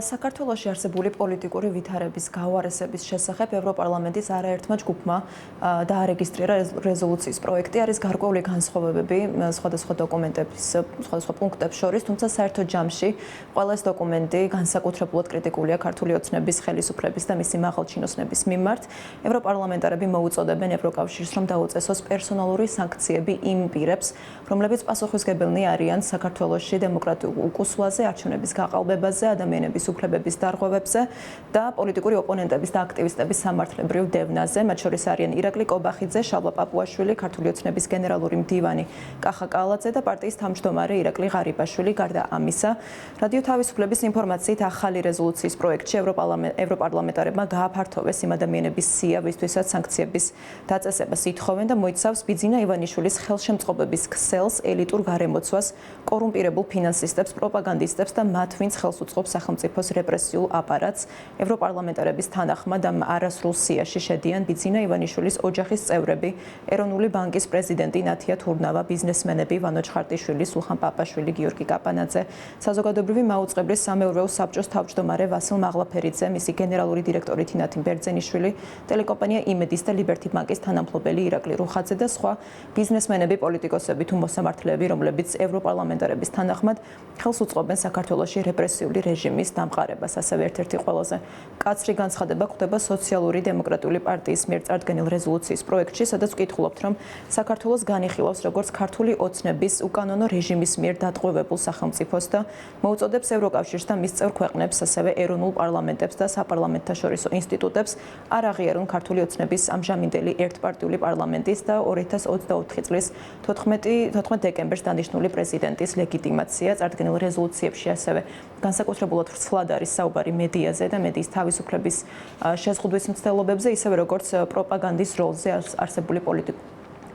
საქართველოში არსებული პოლიტიკური ვითარების გავარესების შესახებ ევროპარლამენტის არაერთმა ჯგუფმა დაარეგისტრირა რეზოლუციის პროექტი. არის გარკვეული განსხვავებები სხვადასხვა დოკუმენტების, სხვადასხვა პუნქტებს შორის, თუმცა საერთო ჯამში ყველა ეს დოკუმენტი განსაკუთრებულად კრიტიკულია ქართული ოცნების ხელისუფლების და მისი მაღალჩინოსნების მიმართ. ევროპარლამენტარები მოუწოდებენ ევროკავშირს, რომ დაუწესოს პერსონალური სანქციები იმ პირებს, რომლებიც პასუხისმგებელნი არიან საქართველოში დემოკრატიულ უკუსვლაზე, არჩევნების გაყალბებაზე, ადამიანების უფლებების დარღვევებზე და პოლიტიკური ოპონენტების და აქტივისტების სამართლებრივ დევნაზე. მათ შორის არიან ირაკლი კობახიძე, შალვა პაპუაშვილი, ქართული ოცნების გენერალური მდივანი კახა კალაძე და პარტიის თავმჯდომარე ირაკლი ღარიბაშვილი. გარდა ამისა, რადიო თავისუფლების ინფორმაციით ახალი რეზოლუციის პროექტში ევროპარლამენტარებმა გააფართოვეს იმ ადამიანების სია, ვისთვისაც სანქციების დაწესებას ითხოვენ და მოიცავს ბიძინა ივანიშვილის ხელშემწყობების ქსელს, ელიტურ გარემოცვას, კორუმპირებულ ფინანსისტებს, პროპაგანდისტებს და მათ, ვინც ხელს უწყობს სახელმწიფოს რეპრესიულ აპარატს. ევროპარლამენტარების თანახმად ამ არასრულ სიაში შედიან ბიძინა ივანიშვილის ოჯახის წევრები, ეროვნული ბანკის პრეზიდენტი ნათია თურნავა, ბიზნესმენები ვანო ჩხარტიშვილი, სულხან პაპაშვილი, გიორგი კაპანაძე, საზოგადოებრივი მაუწყებლის სამეურვეო საბჭოს თავმჯდომარე ვასილ მაღლაფერიძე, მისი გენერალური დირექტორი თინათი ბერძენიშვილი, ტელეკომპანია იმედის და ლიბერტი ბანკის თანამფლობელი ირაკლი რუხაძე და სხვა ბიზნესმენები, პოლიტიკოსები თუ მოსამართლეები, რომლებიც ევროპარლამენტარების თანახმად ხელს უწყობენ საქართველოში რეპრესიული რეჟიმის დამყარებას. ასევე ერთ-ერთი ყველაზე კაცრი განცხადება გვხვდება სოციალური დემოკრატიული პარტიის მიერ წარდგენილ რეზოლუციის პროექტში, სადაც ვკითხულობთ, რომ საქართველოს განიხილავს როგორც ქართული ოცნების უკანონო რეჟიმის მიერ დატყვევებულ სახელმწიფოს და მოუწოდებს ევროკავშირს და მის წევრ ქვეყნებს, ასევე ეროვნულ პარლამენტებს და საპარლამენტთაშორისო ინსტიტუტებს არ აღიარონ ქართული ოცნების ამჟამინდელი ერთპარტიული პარლამენტის და 2024 წლის 14 დეკემბერს დანიშნული პრეზიდენტის ლეგიტიმაცია. წარდგენილ რეზოლუციებში ასევე განსაკუთრებულად ვრცლად არის საუბარი მედიაზე და მედიის თავისუფლების შეზღუდვის მცდელობებზე, ისევე როგორც პროპაგანდის როლზე არსებული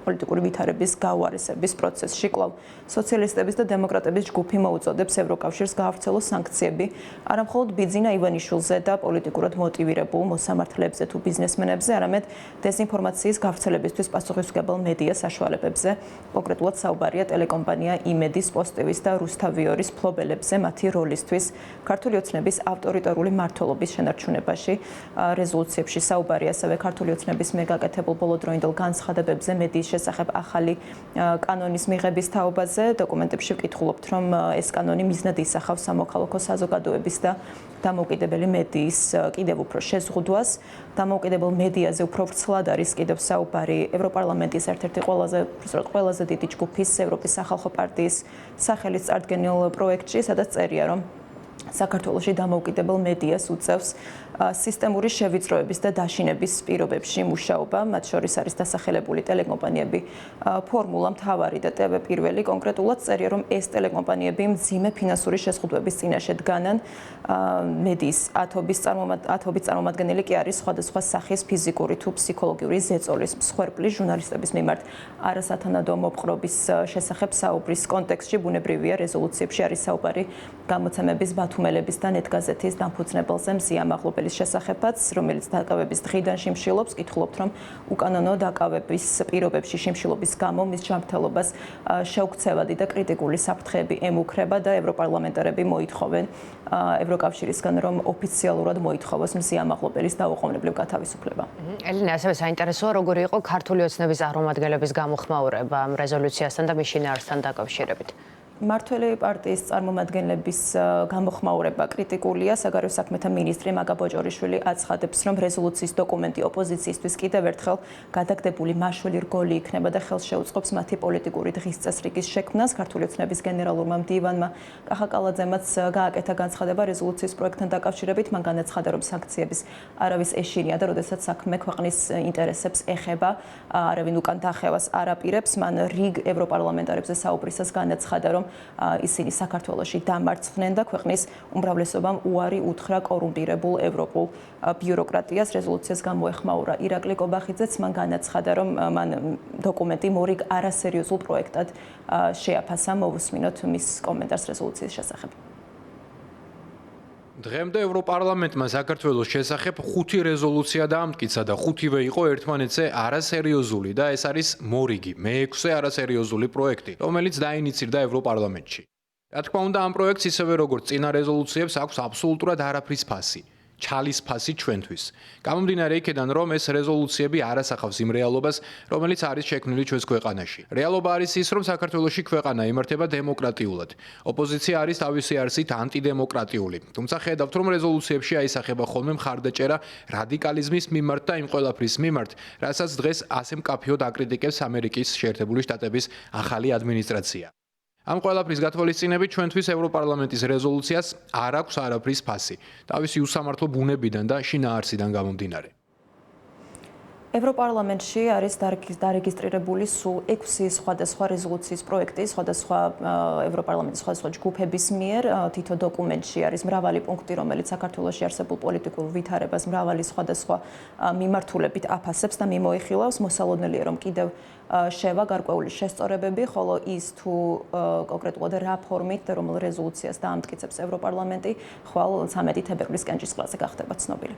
პოლიტიკური ვითარების გავარესების პროცესში. კვლავ სოციალისტების და დემოკრატების ჯგუფი მოუწოდებს ევროკავშირს გაავრცელოს სანქციები არამხოლოდ ბიძინა ივანიშვილზე და პოლიტიკურად მოტივირებულ მოსამართლეებზე თუ ბიზნესმენებზე, არამედ დეზინფორმაციის გავრცელებისთვის პასუხისმგებელ მედია საშუალებებზე. კონკრეტულად საუბარია ტელეკომპანია იმედის, პოსტივის და რუსთავიორის ფლობელებზე მათი როლისთვის ქართული ოცნების ავტორიტარული მმართველობის შენარჩუნებაში. რეზოლუციებში საუბარია ასევე ქართული ოცნების მიერ გაკეთებულ ბოლოდროინდელ განცხადებებზე მედიის შესახებ ახალი კანონის მიღების თაობაზე. დოკუმენტებში ვკითხულობთ, რომ ეს კანონი მიზნად ისახავს სამოქალაქო საზოგადოების და დამოუკიდებელი მედიის კიდევ უფრო შეზღუდვას. დამოუკიდებელ მედიაზე უფრო ვრცლად არის კიდევ საუბარი ევროპარლამენტის ერთ-ერთი ყველაზე დიდი ჯგუფის, ევროპის სახალხო პარტიის სახელით წარდგენილ პროექტში, სადაც წერია, რომ საქართველოში დამოუკიდებელ მედიას უწევს სისტემური შევიწროების და დაშინების პირობებში მუშაობა. მათ შორის არის დასახელებული ტელეკომპანიები ფორმულა, მთავარი და ტევ პირველი. კონკრეტულად წერია, რომ ეს ტელეკომპანიები მძიმე ფინანსური შეზღუდვების წინაშე დგანან. მედიის ათობით წარმომადგენელი კი არის სხვადასხვა სახის ფიზიკური თუ ფსიქოლოგიური ზეწოლის მსხვერპლის ჟურნალისტების მიმართ არასათანადო მოპყრობის შესახებ საუბრის კონტექსტში. ბუნებრივია, რეზოლუციებში არის საუბარი გამოცემების ბათუმელების და ნეტგაზეთის დამფუძნებელზე მზიამაღლობელის შესახებაც, რომელიც დაკავების დღიდან შიმშილობს. კითხულობთ, რომ უკანონო დაკავების პირობებში შიმშილობის გამო მის ჯანმრთელობას შეუქცევადი და კრიტიკული საფრთხეები ემუქრება და ევროპარლამენტარები მოითხოვენ ევროკავშირისგან, რომ ოფიციალურად მოითხოვოს მზიამაღლობელის დაუყოვნებლივ გათავისუფლება. ელინა, ასევე საინტერესოა, როგორი იყო ქართული ოცნების წარმომადგენლების გამოხმაურება ამ რეზოლუციასთან და მის შინაარსთან დაკავშირებით. მმართველი პარტიის წარმომადგენლების გამოხმაურება კრიტიკულია. საგარეო საქმეთა მინისტრი მაგა ბოჭორიშვილი აცხადებს, რომ რეზოლუციის დოკუმენტი ოპოზიციისთვის კიდევ ერთხელ გადაგდებული მაშველი რგოლი იქნება და ხელს შეუწყობს მათი პოლიტიკური დღის წესრიგის შექმნას. ქართული ოცნების გენერალურმა მდივანმა კახა კალაძემაც გააკეთა განცხადება რეზოლუციის პროექტთან დაკავშირებით. მან განაცხადა, რომ სანქციების არავის ეშინია და როდესაც საქმე ქვეყნის ინტერესებს ეხება, არავინ უკან დახევას არ აპირებს. მან რიგ ევროპარლამენტარებზე საუბრისას განაცხადა, რომ ისინი საქართველოში დამარცხდნენ და ქვეყნის უმრავლესობამ უარი უთხრა კორუმპირებულ ევროპულ ბიუროკრატიას. რეზოლუციას გამოეხმაურა ირაკლი კობახიძეც. მან განაცხადა, რომ მან დოკუმენტი მორიგ არასერიოზულ პროექტად შეაფასა. მოვუსმინოთ მის კომენტარს რეზოლუციის შესახებ. დღემდე ევროპარლამენტმა საქართველოს შესახებ 5 რეზოლუცია დაამტკიცა და 5-ვე იყო ერთმანეთზე არასერიოზული და ეს არის მორიგი, მე-6 არასერიოზული პროექტი, რომელიც დაინიცირდა ევროპარლამენტში. რა თქმა უნდა, ამ პროექტს ისევე როგორც წინა რეზოლუციებს აქვს აბსოლუტურად არაფრის ფასი. ჩალის ფასი ჩვენთვის. გამომდინარე იქედან, რომ ეს რეზოლუციები არ ასახავს იმ რეალობას, რომელიც არის შექმნილი ჩვენს ქვეყანაში. რეალობა არის ის, რომ საქართველოში ქვეყანა იმართება დემოკრატიულად. ოპოზიცია არის თავისი არსით ანტიდემოკრატიული. თუმცა ხედავთ, რომ რეზოლუციებში აისახება ხოლმე მხარდაჭერა რადიკალიზმის მიმართ და იმ ყველაფრის მიმართ, რასაც დღეს ასე მკაფიოდ აკრიტიკებს ამერიკის შეერთებული შტატების ახალი ადმინისტრაცია. ამ ყველაფრის გათვალისწინებით ჩვენთვის ევროპარლამენტის რეზოლუციას არ აქვს არაფრის ფასი, თავისი უსამართლო ბუნებიდან და შინაარსიდან გამომდინარე. ევროპარლამენტში არის დარეგისტრირებული სულ 6 სხვადასხვა რეზოლუციის პროექტი, სხვადასხვა ევროპარლამენტის სხვადასხვა ჯგუფების მიერ. თითო დოკუმენტში არის მრავალი პუნქტი, რომელიც საქართველოში არსებულ პოლიტიკურ ვითარებას მრავალი სხვადასხვა მიმართულებით აფასებს და მიმოიხილავს. მოსალოდნელია, რომ კიდევ შევა გარკვეული შესწორებები, ხოლო ის თუ კონკრეტულად რა ფორმით რომელ რეზოლუციას დაამტკიცებს ევროპარლამენტი, ხვალ 13 თებერვლის კენჭისყრაზე გახდება ცნობილი.